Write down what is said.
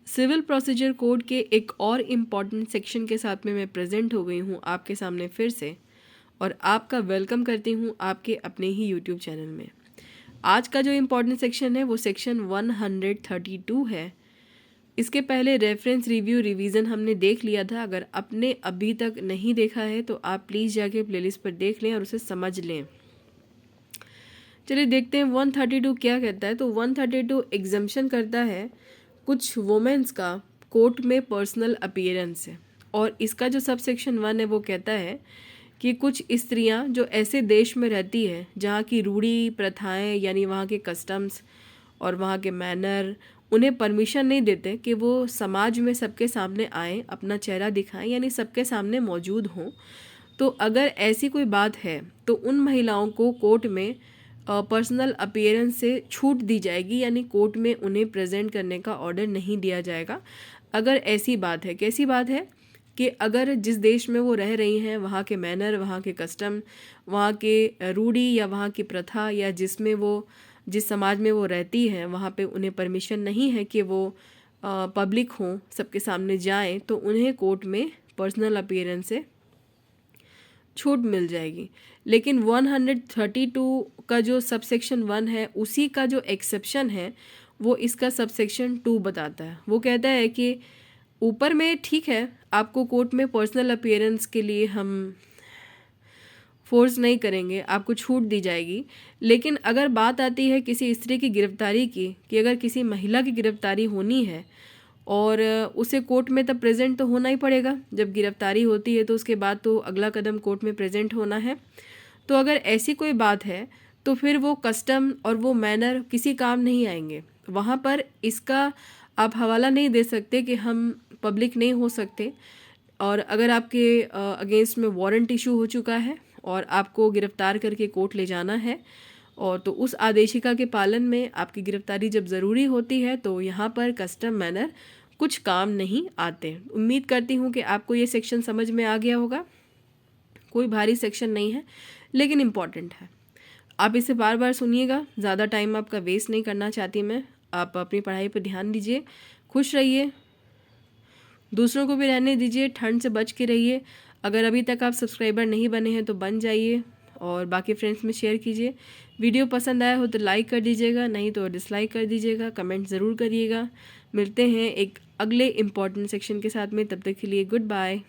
Civil procedure code के एक और इम्पॉर्टेंट सेक्शन के साथ में मैं प्रेजेंट हो गई हूँ आपके सामने फिर से, और आपका वेलकम करती हूँ आपके अपने ही यूट्यूब चैनल में। आज का जो इम्पॉर्टेंट सेक्शन है वो सेक्शन 132 है। इसके पहले रेफरेंस रिव्यू रिवीजन हमने देख लिया था। अगर आपने अभी तक नहीं देखा है तो आप प्लीज़ जाके प्लेलिस्ट पर देख लें और उसे समझ लें। चलिए देखते हैं 132 क्या कहता है। तो 132 एग्जम्पशन करता है कुछ वुमेन्स का कोर्ट में पर्सनल अपीयरेंस है, और इसका जो सब सेक्शन 1 है वो कहता है कि कुछ स्त्रियां जो ऐसे देश में रहती है जहाँ की रूढ़ी प्रथाएं यानी वहाँ के कस्टम्स और वहाँ के मैनर उन्हें परमिशन नहीं देते कि वो समाज में सबके सामने आएँ, अपना चेहरा दिखाएं, यानी सबके सामने मौजूद हों। तो अगर ऐसी कोई बात है तो उन महिलाओं को कोर्ट में पर्सनल अपीयरेंस से छूट दी जाएगी, यानी कोर्ट में उन्हें प्रेजेंट करने का ऑर्डर नहीं दिया जाएगा। अगर ऐसी बात है, कैसी बात है कि अगर जिस देश में वो रह रही हैं वहाँ के मैनर, वहाँ के कस्टम, वहाँ के रूढ़ी या वहाँ की प्रथा, या जिस समाज में वो रहती हैं वहाँ पे उन्हें परमिशन नहीं है कि वो पब्लिक हों, सबके सामने जाएं, तो उन्हें कोर्ट में पर्सनल अपीयरेंस से छूट मिल जाएगी। लेकिन 132 का जो सबसेक्शन 1 है उसी का जो एक्सेप्शन है वो इसका सबसेक्शन 2 बताता है। वो कहता है कि ऊपर में ठीक है, आपको कोर्ट में पर्सनल अपीयरेंस के लिए हम फोर्स नहीं करेंगे, आपको छूट दी जाएगी। लेकिन अगर बात आती है किसी स्त्री की गिरफ्तारी की, कि अगर किसी महिला की गिरफ्तारी होनी है और उसे कोर्ट में तब प्रेजेंट तो होना ही पड़ेगा। जब गिरफ्तारी होती है तो उसके बाद तो अगला कदम कोर्ट में प्रेजेंट होना है। तो अगर ऐसी कोई बात है तो फिर वो कस्टम और वो मैनर किसी काम नहीं आएंगे। वहाँ पर इसका आप हवाला नहीं दे सकते कि हम पब्लिक नहीं हो सकते, और अगर आपके अगेंस्ट में वारंट इशू हो चुका है और आपको गिरफ्तार करके कोर्ट ले जाना है, और तो उस आदेशिका के पालन में आपकी गिरफ्तारी जब ज़रूरी होती है तो यहाँ पर कस्टम मैनर कुछ काम नहीं आते। उम्मीद करती हूँ कि आपको ये सेक्शन समझ में आ गया होगा। कोई भारी सेक्शन नहीं है लेकिन इम्पॉर्टेंट है। आप इसे बार बार सुनिएगा, ज़्यादा टाइम आपका वेस्ट नहीं करना चाहती मैं। आप अपनी पढ़ाई पर ध्यान दीजिए, खुश रहिए, दूसरों को भी रहने दीजिए, ठंड से बच के रहिए। अगर अभी तक आप सब्सक्राइबर नहीं बने हैं तो बन जाइए और बाकी फ्रेंड्स में शेयर कीजिए। वीडियो पसंद आया हो तो लाइक कर दीजिएगा, नहीं तो डिसलाइक कर दीजिएगा, कमेंट ज़रूर करिएगा। मिलते हैं एक अगले इम्पॉर्टेंट सेक्शन के साथ में, तब तक के लिए गुड बाय।